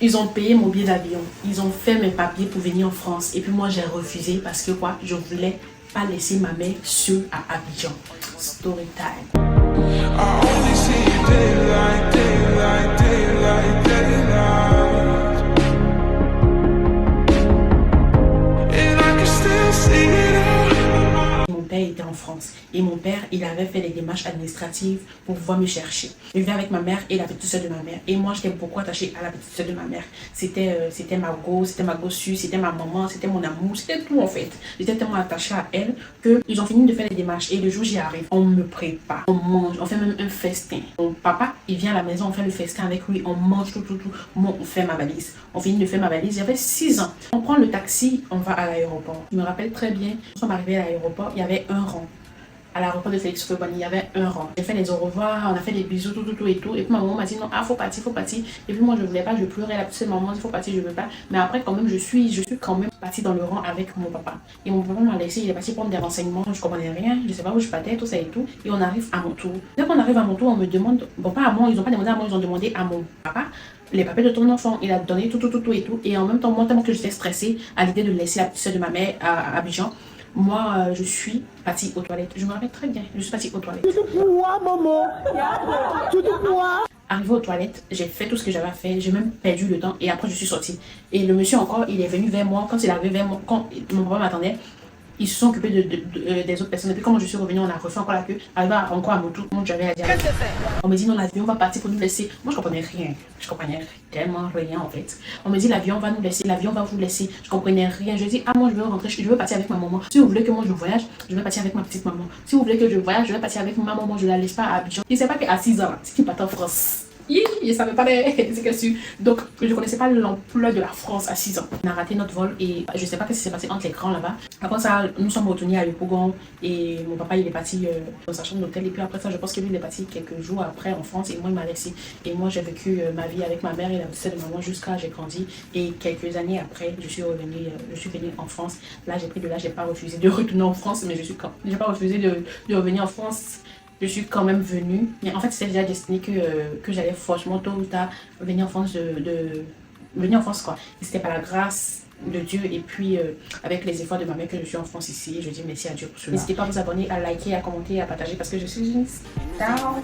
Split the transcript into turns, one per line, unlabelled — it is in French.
Ils ont payé mon billet d'avion. Ils ont fait mes papiers pour venir en France. Et puis moi, j'ai refusé parce que quoi, je voulais pas laisser ma mère seule à Abidjan. Story time. I only see daylight, daylight, daylight, daylight. And I can still see it all. Mon père était en France et mon père, il avait fait des démarches administratives pour pouvoir me chercher. Je vivais avec ma mère et la petite soeur de ma mère. Et moi, j'étais beaucoup attachée à la petite soeur de ma mère. C'était ma gossue, c'était ma maman, c'était mon amour, c'était tout en fait. J'étais tellement attachée à elle qu'ils ont fini de faire les démarches. Et le jour où j'y arrive, on me prépare, on mange, on fait même un festin. Mon papa, il vient à la maison, on fait le festin avec lui, on mange tout. Moi, on fait ma valise. On finit de faire ma valise. J'avais 6 ans. On prend le taxi, on va à l'aéroport. Je me rappelle très bien, quand nous sommes arrivés à l'aéroport, il y avait un rang. À l'aéroport de Félix Houphouët-Boigny, il y avait un rang. J'ai fait les au revoir, on a fait des bisous, tout. Et puis ma maman m'a dit non, faut partir. Et puis moi, je voulais pas, je pleurais. La petite maman dit faut partir, je veux pas. Mais après, quand même, je suis quand même partie dans le rang avec mon papa. Et mon papa m'a laissé, il est parti prendre des renseignements. Je comprenais rien, je sais pas où je partais, tout ça et tout. Et on arrive à mon tour. Dès qu'on arrive à mon tour, on me demande, bon, pas à moi, ils ont pas demandé à moi, ils ont demandé à mon papa les papiers de ton enfant. Il a donné tout et tout. Et en même temps, moi, tellement que j'étais stressée à l'idée de laisser la petite soeur de ma mère à Abidjan, moi, je suis partie aux toilettes. Je me rappelle très bien. Je suis partie aux toilettes. Tout pour moi, maman. Tout pour moi. Arrivé aux toilettes, j'ai fait tout ce que j'avais à faire. J'ai même perdu le temps. Et après, je suis sortie. Et le monsieur encore, il est venu vers moi. Quand il est arrivé vers moi, quand mon papa m'attendait, ils se sont occupés des autres personnes. Et puis quand je suis revenue, on a refait encore la queue. Arrivé encore à mon tour, j'avais à dire. On me dit non, l'avion va partir pour nous laisser. Moi, je comprenais rien. Je comprenais tellement rien en fait. On me dit l'avion va nous laisser, l'avion va vous laisser. Je comprenais rien. Je dis moi je veux rentrer, je veux partir avec ma maman. Si vous voulez que moi je voyage, je vais partir avec ma petite maman. Si vous voulez que je voyage, je vais partir avec ma maman. Je la laisse pas à Abidjan. Il ne sait pas qu'à 6 ans, c'est qu'il part en France. Je savais pas c'est que sûr. Donc je connaissais pas l'ampleur de la France à 6 ans. On a raté notre vol et je sais pas ce qui s'est passé entre les grands là-bas. Après ça, nous sommes retournés à Yopougon et mon papa il est parti dans sa chambre d'hôtel. Et puis après ça, je pense que lui il est parti quelques jours après en France et moi il m'a laissé. Et moi j'ai vécu ma vie avec ma mère et la petite de maman jusqu'à j'ai grandi. Et quelques années après, je suis venue en France. Là j'ai pris de l'âge, j'ai pas refusé de retourner en France, mais j'ai pas refusé de revenir en France. Je suis quand même venue, mais en fait c'était déjà destiné que j'allais franchement tôt ou tard venir en France venir en France quoi. Et c'était par la grâce de Dieu et puis avec les efforts de ma mère que je suis en France ici. Je dis merci à Dieu pour cela. N'hésitez pas à vous abonner, à liker, à commenter, à partager parce que je suis une star.